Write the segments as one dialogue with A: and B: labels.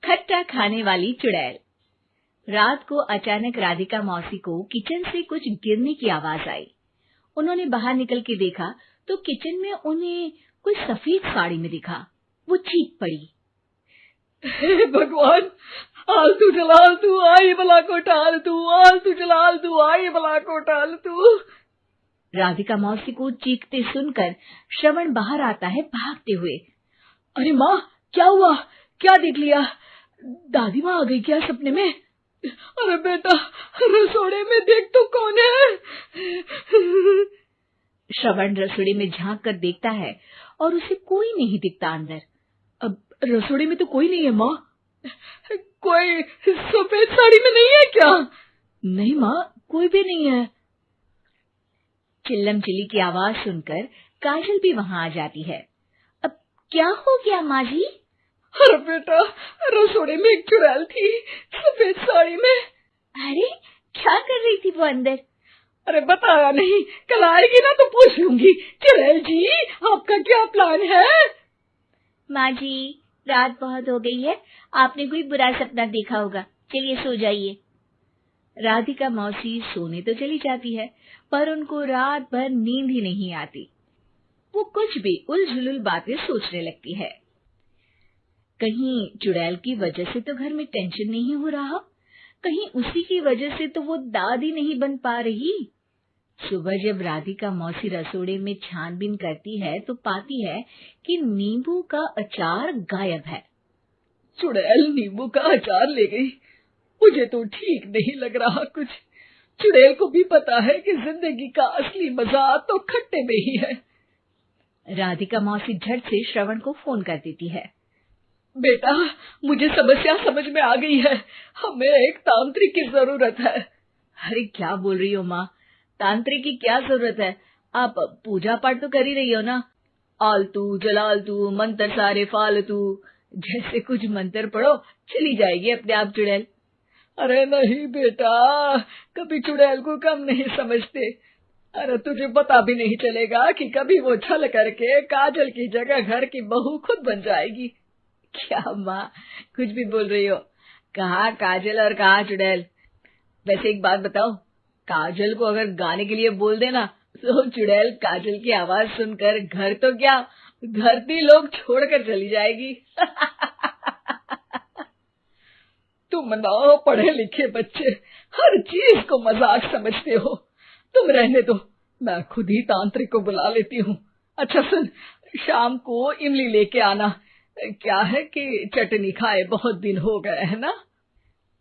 A: खट्टा खाने वाली चुड़ैल। रात को अचानक राधिका मौसी को किचन से कुछ गिरने की आवाज आई। उन्होंने बाहर निकल के देखा तो किचन में उन्हें कोई सफेद साड़ी में दिखा। वो चीख पड़ी,
B: हे भगवान, आलतू जलालतू आई भला को टालतू, आलतू जलालतू आई भला को टालतू।
A: राधिका मौसी को चीखते सुनकर श्रवण बाहर आता है भागते हुए।
B: अरे माँ, क्या हुआ? क्या देख लिया? दादी माँ आ गई क्या सपने में? अरे बेटा, रसोड़े में देख तो कौन है?
A: श्रवण रसोड़े में झांक कर देखता है और उसे कोई नहीं दिखता अंदर।
B: अब रसोड़े में तो कोई नहीं है माँ। कोई सफेद साड़ी में नहीं है क्या? नहीं माँ, कोई भी नहीं है।
A: चिल्लम चिल्ली की आवाज सुनकर काजल भी वहां आ जाती है। अब क्या हो गया माँ जी?
B: अरे बेटा, रसोड़े में एक चुड़ैल थी सफेद साड़ी में।
A: अरे क्या कर रही थी वो अंदर?
B: अरे बताया नहीं, कल आएगी ना तो पूछ लूंगी। चुड़ैल जी, आपका क्या प्लान है?
A: माँ जी, रात बहुत हो गई है, आपने कोई बुरा सपना देखा होगा, चलिए सो जाइए। राधिका मौसी सोने तो चली जाती है, पर उनको रात भर नींद ही नहीं आती। वो कुछ भी उलझुल बातें सोचने लगती है। कहीं चुड़ैल की वजह से तो घर में टेंशन नहीं हो रहा, कहीं उसी की वजह से तो वो दादी नहीं बन पा रही। सुबह जब राधिका मौसी रसोड़े में छानबीन करती है तो पाती है कि नींबू का अचार गायब है।
B: चुड़ैल नींबू का अचार ले गई, मुझे तो ठीक नहीं लग रहा कुछ। चुड़ैल को भी पता है कि जिंदगी का असली मजा तो खट्टे में ही है।
A: राधिका मौसी झट से श्रवण को फोन कर देती है।
B: बेटा, मुझे समस्या समझ में आ गई है, हमें एक तांत्रिक की जरूरत है।
A: अरे क्या बोल रही हो माँ, तांत्रिक की क्या जरूरत है? आप पूजा पाठ तो कर ही रही हो ना। आलतू जलालतू मंत्र सारे फालतू जैसे कुछ मंत्र पढ़ो, चली जाएगी अपने आप चुड़ैल।
B: अरे नहीं बेटा, कभी चुड़ैल को कम नहीं समझते। अरे तुझे पता भी नहीं चलेगा कि कभी वो छल करके काजल की जगह घर की बहू खुद बन जाएगी।
A: क्या माँ, कुछ भी बोल रही हो? कहाँ काजल और कहाँ चुड़ैल? वैसे एक बात बताओ, काजल को अगर गाने के लिए बोल देना तो चुड़ैल काजल की आवाज सुनकर घर तो क्या, धरती लोग छोड़कर चली जाएगी।
B: तुम ना पढ़े लिखे बच्चे हर चीज को मजाक समझते हो। तुम रहने दो, मैं खुद ही तांत्रिक को बुला लेती हूँ। अच्छा सुन, शाम को इमली लेके आना। क्या है कि चटनी खाए बहुत दिन हो गए है ना?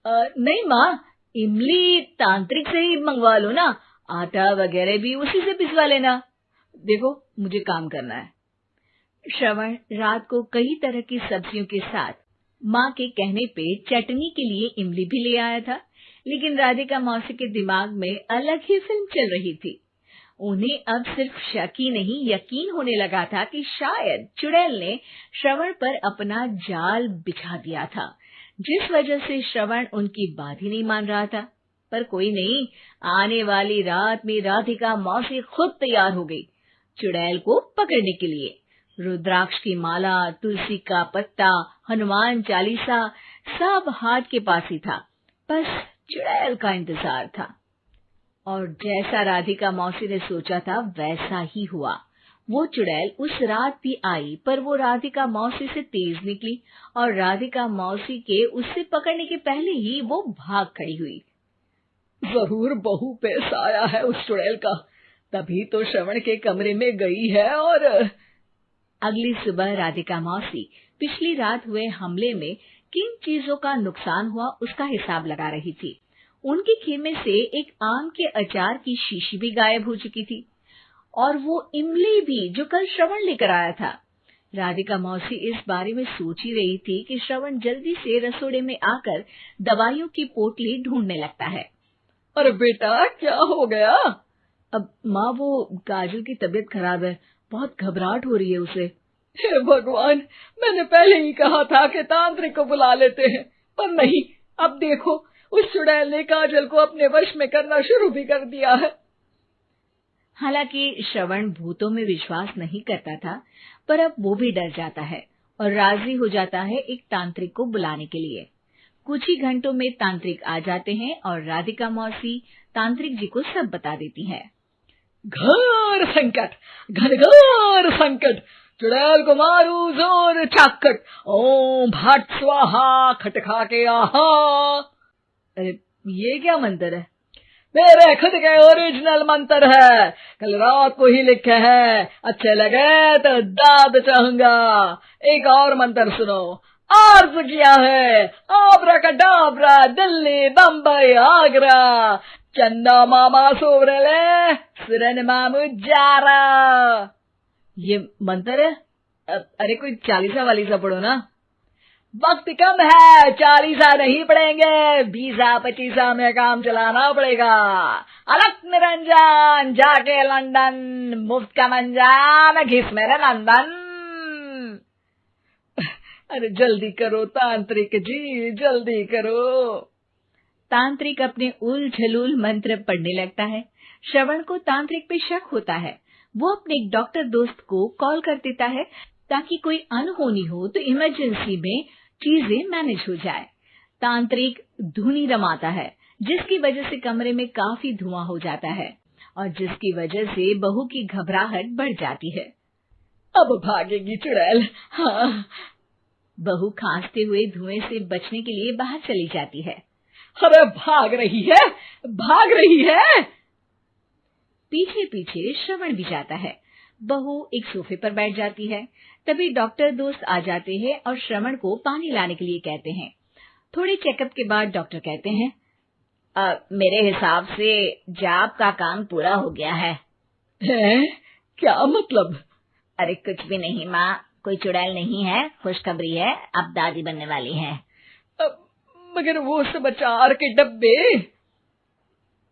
A: नहीं माँ, इमली तांत्रिक से ही मंगवा लो ना, आटा वगैरह भी उसी से पिसवा लेना। देखो मुझे काम करना है। श्रवण रात को कई तरह की सब्जियों के साथ माँ के कहने पे चटनी के लिए इमली भी ले आया था, लेकिन राधिका मौसी के दिमाग में अलग ही फिल्म चल रही थी। उन्हें अब सिर्फ शक ही नहीं यकीन होने लगा था कि शायद चुड़ैल ने श्रवण पर अपना जाल बिछा दिया था, जिस वजह से श्रवण उनकी बात ही नहीं मान रहा था। पर कोई नहीं, आने वाली रात में राधिका मौसी खुद तैयार हो गई चुड़ैल को पकड़ने के लिए। रुद्राक्ष की माला, तुलसी का पत्ता, हनुमान चालीसा सब हाथ के पास ही था, बस चुड़ैल का इंतजार था। और जैसा राधिका मौसी ने सोचा था वैसा ही हुआ। वो चुड़ैल उस रात भी आई, पर वो राधिका मौसी से तेज निकली और राधिका मौसी के उससे पकड़ने के पहले ही वो भाग खड़ी हुई।
B: जरूर बहू पे साया है उस चुड़ैल का, तभी तो श्रवण के कमरे में गई है। और
A: अगली सुबह राधिका मौसी पिछली रात हुए हमले में किन चीजों का नुकसान हुआ उसका हिसाब लगा रही थी। उनके खेमे से एक आम के अचार की शीशी भी गायब हो चुकी थी और वो इमली भी जो कल श्रवण लेकर आया था। राधिका मौसी इस बारे में सोच ही रही थी कि श्रवण जल्दी से रसोड़े में आकर दवाइयों की पोटली ढूंढने लगता है।
B: अरे बेटा, क्या हो गया?
A: अब माँ, वो काजल की तबीयत खराब है, बहुत घबराहट हो रही है उसे।
B: हे भगवान, मैंने पहले ही कहा था कि तांत्रिक को बुला लेते हैं, पर नहीं। अब देखो, उस चुड़ैल ने काजल को अपने वश में करना शुरू भी कर दिया है।
A: हालांकि श्रवण भूतों में विश्वास नहीं करता था, पर अब वो भी डर जाता है और राजी हो जाता है एक तांत्रिक को बुलाने के लिए। कुछ ही घंटों में तांत्रिक आ जाते हैं और राधिका मौसी तांत्रिक जी को सब बता देती है।
B: घोर संकट, घनघोर संकट, चुड़ैल को मारू जोर चाकट, ओम भट स्वाहा खटखा के आहा।
A: अरे ये क्या मंत्र है?
B: मेरे खुद के ओरिजिनल मंत्र है, कल रात को ही लिखे हैं, अच्छे लगे तो दाद चाहूंगा। एक और मंत्र सुनो। अर्ज किया है आब्राकडाब्रा, दिल्ली बम्बई आगरा, चंदा मामा सोबरले सुरन मामू जारा।
A: ये मंत्र है? अरे कोई 40 वालीसा पढ़ो ना।
B: वक्त कम है, 40 नहीं पड़ेंगे, 20-25 में काम चलाना पड़ेगा। अलग निरंजन जाके लंदन, मुफ्त का मंजान घिस मेरे नंदन। अरे जल्दी करो तांत्रिक जी, जल्दी करो।
A: तांत्रिक अपने उल झलूल मंत्र पढ़ने लगता है। श्रवण को तांत्रिक पे शक होता है। वो अपने एक डॉक्टर दोस्त को कॉल कर देता है ताकि कोई अनहोनी हो तो इमरजेंसी में चीजें मैनेज हो जाए। तांत्रिक धुनी रमाता है, जिसकी वजह से कमरे में काफी धुआं हो जाता है और जिसकी वजह से बहू की घबराहट बढ़ जाती है।
B: अब भागेगी चुड़ैल। हाँ।
A: बहू खांसते हुए धुएं से बचने के लिए बाहर चली जाती है।
B: अरे भाग रही है, भाग रही है।
A: पीछे पीछे श्रवण भी जाता है। बहू एक सोफे पर बैठ जाती है। तभी डॉक्टर दोस्त आ जाते हैं और श्रवण को पानी लाने के लिए कहते हैं। थोड़े चेकअप के बाद डॉक्टर कहते हैं, मेरे हिसाब से जाप का काम पूरा हो गया है।
B: क्या मतलब?
A: अरे कुछ भी नहीं माँ, कोई चुड़ैल नहीं है, खुशखबरी है, अब दादी बनने वाली है।
B: मगर वो सब अचार के डब्बे।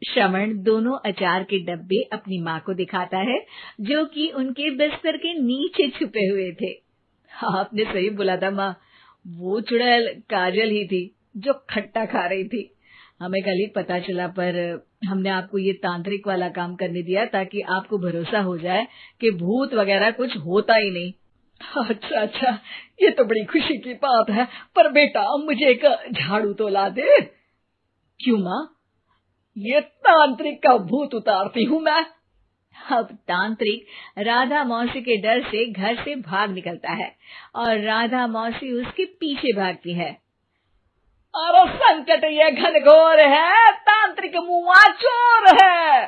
A: श्रवण दोनों अचार के डब्बे अपनी माँ को दिखाता है, जो कि उनके बिस्तर के नीचे छुपे हुए थे। आपने सही बोला था माँ, वो चुड़ैल काजल ही थी जो खट्टा खा रही थी। हमें कल ही पता चला, पर हमने आपको ये तांत्रिक वाला काम करने दिया ताकि आपको भरोसा हो जाए कि भूत वगैरह कुछ होता ही नहीं।
B: अच्छा अच्छा, ये तो बड़ी खुशी की बात है। पर बेटा मुझे एक झाड़ू तो ला दे।
A: क्यों माँ?
B: ये तांत्रिक का भूत उतारती हूँ मैं।
A: अब तांत्रिक राधा मौसी के डर से घर से भाग निकलता है और राधा मौसी उसके पीछे भागती है।
B: अरे संकट ये घनघोर है, तांत्रिक मुआ चोर है।